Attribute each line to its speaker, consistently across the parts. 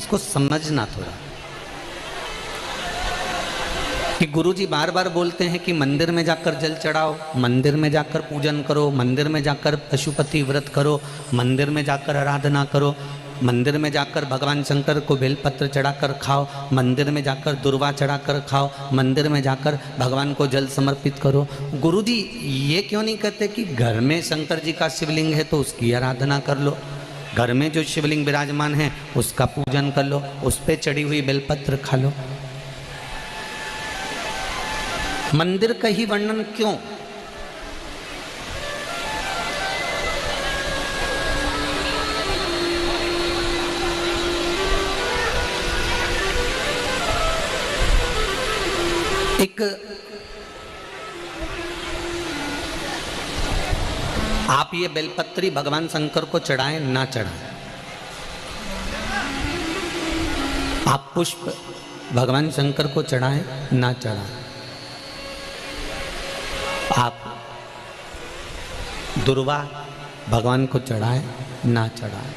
Speaker 1: इसको समझना थोड़ा कि गुरुजी बार बार बोलते हैं कि मंदिर में जाकर जल चढ़ाओ, मंदिर में जाकर पूजन करो, मंदिर में जाकर पशुपति व्रत करो, मंदिर में जाकर आराधना करो, मंदिर में जाकर भगवान शंकर को बेलपत्र चढ़ाकर खाओ, मंदिर में जाकर दुर्वा चढ़ाकर खाओ, मंदिर में जाकर भगवान को जल समर्पित करो। गुरुजी ये क्यों नहीं कहते कि घर में शंकर जी का शिवलिंग है तो उसकी आराधना कर लो, घर में जो शिवलिंग विराजमान है उसका पूजन कर लो, उस पर चढ़ी हुई बेलपत्र खा लो। मंदिर का ही वर्णन क्यों? एक आप ये बेलपत्री भगवान शंकर को चढ़ाएं ना चढ़ाएं, आप पुष्प भगवान शंकर को चढ़ाएं ना चढ़ाएं, आप दुर्वा भगवान को चढ़ाएं ना चढ़ाएं,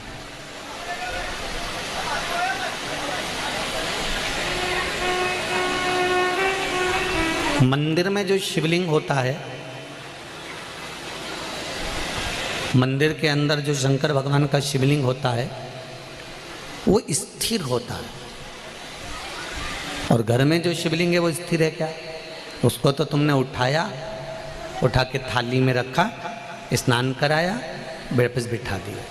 Speaker 1: मंदिर में जो शिवलिंग होता है, मंदिर के अंदर जो शंकर भगवान का शिवलिंग होता है वो स्थिर होता है, और घर में जो शिवलिंग है वो स्थिर है क्या? उसको तो तुमने उठाया, उठा के थाली में रखा, स्नान कराया, वापस बिठा दिया।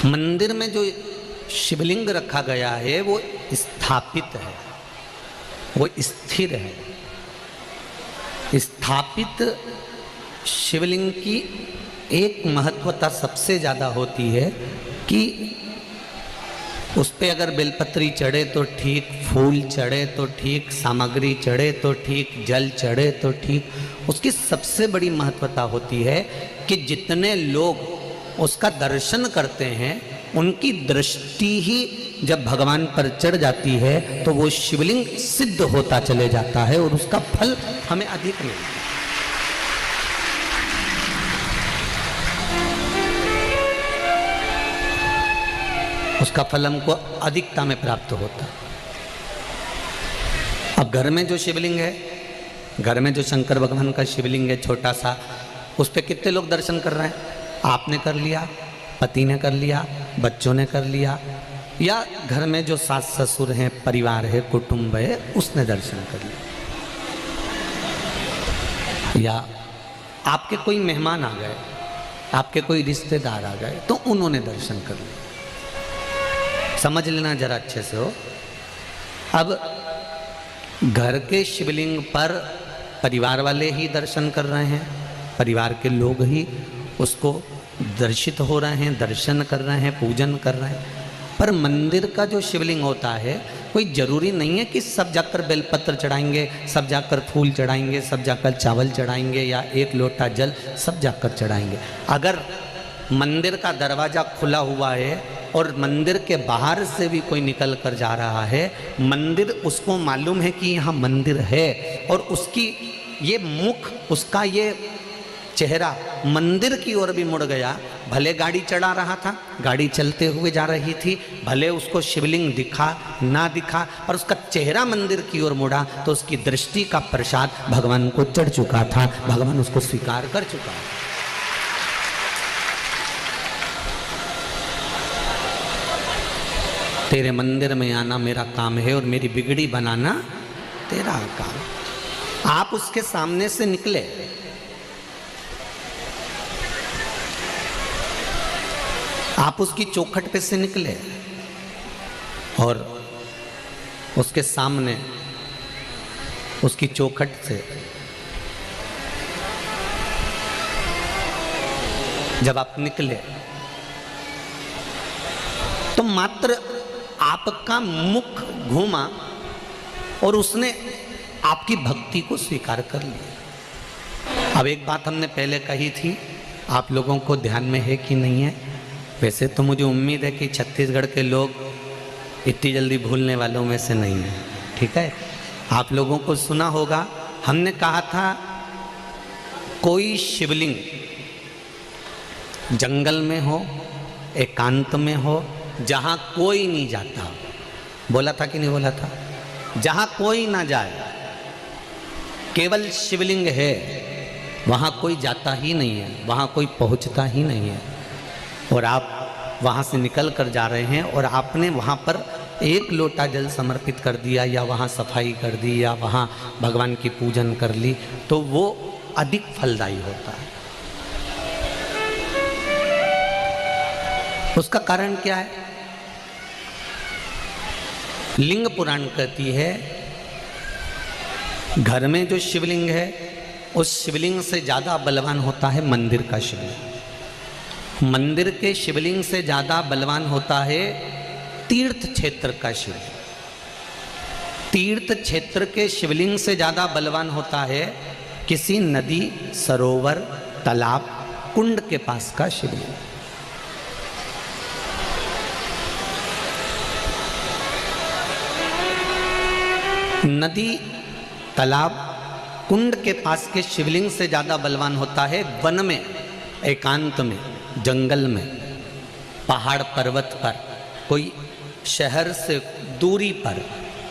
Speaker 1: मंदिर में जो शिवलिंग रखा गया है वो स्थापित है, वो स्थिर है। स्थापित शिवलिंग की एक महत्वता सबसे ज़्यादा होती है कि उस पर अगर बेलपत्री चढ़े तो ठीक, फूल चढ़े तो ठीक, सामग्री चढ़े तो ठीक, जल चढ़े तो ठीक। उसकी सबसे बड़ी महत्वता होती है कि जितने लोग उसका दर्शन करते हैं उनकी दृष्टि ही जब भगवान पर चढ़ जाती है तो वो शिवलिंग सिद्ध होता चले जाता है और उसका फल हमें अधिक मिलता है। उसका फल हमको अधिकता में प्राप्त होता है। अब घर में जो शिवलिंग है, घर में जो शंकर भगवान का शिवलिंग है छोटा सा, उस पर कितने लोग दर्शन कर रहे हैं? आपने कर लिया, पति ने कर लिया, बच्चों ने कर लिया, या घर में जो सास ससुर हैं, परिवार है, कुटुंब है, उसने दर्शन कर लिया, या आपके कोई मेहमान आ गए, आपके कोई रिश्तेदार आ गए तो उन्होंने दर्शन कर लिया। समझ लेना जरा अच्छे से हो। अब घर के शिवलिंग पर परिवार वाले ही दर्शन कर रहे हैं, परिवार के लोग ही उसको दर्शित हो रहे हैं, दर्शन कर रहे हैं, पूजन कर रहे हैं। पर मंदिर का जो शिवलिंग होता है कोई ज़रूरी नहीं है कि सब जाकर बेलपत्र चढ़ाएंगे, सब जाकर फूल चढ़ाएंगे, सब जाकर चावल चढ़ाएंगे या एक लोटा जल सब जाकर चढ़ाएंगे। अगर मंदिर का दरवाज़ा खुला हुआ है और मंदिर के बाहर से भी कोई निकल कर जा रहा है, मंदिर उसको मालूम है कि यहाँ मंदिर है और उसकी ये मुख, उसका ये चेहरा मंदिर की ओर भी मुड़ गया, भले गाड़ी चढ़ा रहा था, गाड़ी चलते हुए जा रही थी, भले उसको शिवलिंग दिखा ना दिखा, पर उसका चेहरा मंदिर की ओर मुड़ा तो उसकी दृष्टि का प्रसाद भगवान को चढ़ चुका था, भगवान उसको स्वीकार कर चुका। तेरे मंदिर में आना मेरा काम है और मेरी बिगड़ी बनाना तेरा काम। आप उसके सामने से निकले, आप उसकी चौखट पे से निकले और उसके सामने उसकी चौखट से जब आप निकले तो मात्र आपका मुख घूमा और उसने आपकी भक्ति को स्वीकार कर लिया। अब एक बात हमने पहले कही थी, आप लोगों को ध्यान में है कि नहीं है? वैसे तो मुझे उम्मीद है कि छत्तीसगढ़ के लोग इतनी जल्दी भूलने वालों में से नहीं है, ठीक है? आप लोगों को सुना होगा, हमने कहा था कोई शिवलिंग जंगल में हो, एकांत में हो, जहाँ कोई नहीं जाता, बोला था कि नहीं बोला था, जहाँ कोई ना जाए, केवल शिवलिंग है, वहाँ कोई जाता ही नहीं है, वहाँ कोई पहुँचता ही नहीं है, और आप वहाँ से निकल कर जा रहे हैं और आपने वहाँ पर एक लोटा जल समर्पित कर दिया या वहाँ सफाई कर दी या वहाँ भगवान की पूजन कर ली, तो वो अधिक फलदायी होता है। उसका कारण क्या है? लिंग पुराण कहती है घर में जो शिवलिंग है उस शिवलिंग से ज़्यादा बलवान होता है मंदिर का शिवलिंग। मंदिर के शिवलिंग से ज़्यादा बलवान होता है तीर्थ क्षेत्र का शिवलिंग। तीर्थ क्षेत्र के शिवलिंग से ज़्यादा बलवान होता है किसी नदी, सरोवर, तालाब, कुंड के पास का शिवलिंग। नदी, तालाब, कुंड के पास के शिवलिंग से ज़्यादा बलवान होता है वन में, एकांत में, जंगल में, पहाड़ पर्वत पर, कोई शहर से दूरी पर,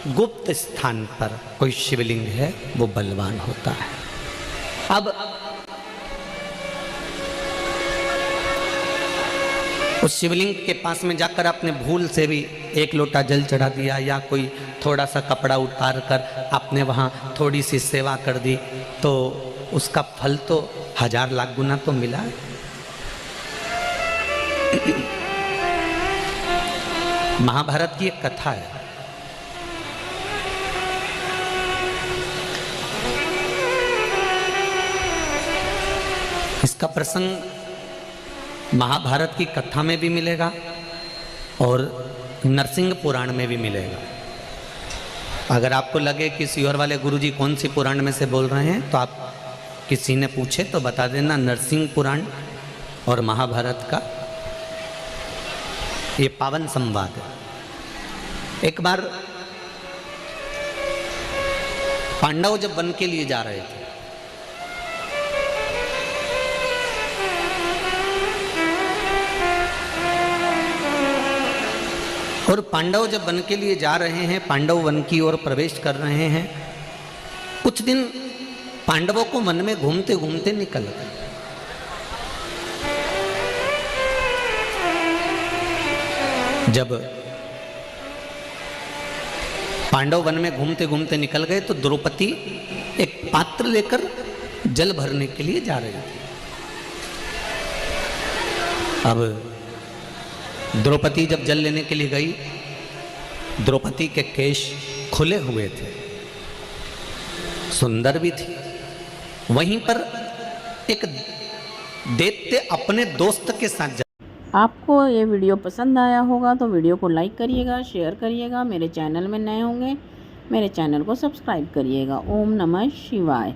Speaker 1: गुप्त स्थान पर कोई शिवलिंग है, वो बलवान होता है। अब उस शिवलिंग के पास में जाकर आपने भूल से भी एक लोटा जल चढ़ा दिया या कोई थोड़ा सा कपड़ा उतार कर आपने वहाँ थोड़ी सी सेवा कर दी, तो उसका फल तो 1000 लाख गुना तो मिला। महाभारत की एक कथा है, इसका प्रसंग महाभारत की कथा में भी मिलेगा और नरसिंह पुराण में भी मिलेगा। अगर आपको लगे कि सीहोर वाले गुरुजी कौन सी पुराण में से बोल रहे हैं, तो आप किसी ने पूछे तो बता देना नरसिंह पुराण और महाभारत का ये पावन संवाद है। एक बार पांडव जब वन के लिए जा रहे थे, और पांडव जब वन के लिए जा रहे हैं, पांडव वन की ओर प्रवेश कर रहे हैं, कुछ दिन पांडवों को वन में घूमते घूमते निकल गए। जब पांडव वन में घूमते घूमते निकल गए तो द्रौपदी एक पात्र लेकर जल भरने के लिए जा रही थी। अब द्रौपदी जब जल लेने के लिए गई, द्रौपदी के केश खुले हुए थे, सुंदर भी थी। वहीं पर एक दैत्य अपने दोस्त के साथ
Speaker 2: आपको ये वीडियो पसंद आया होगा तो वीडियो को लाइक करिएगा, शेयर करिएगा। मेरे चैनल में नए होंगे मेरे चैनल को सब्सक्राइब करिएगा। ओम नमः शिवाय।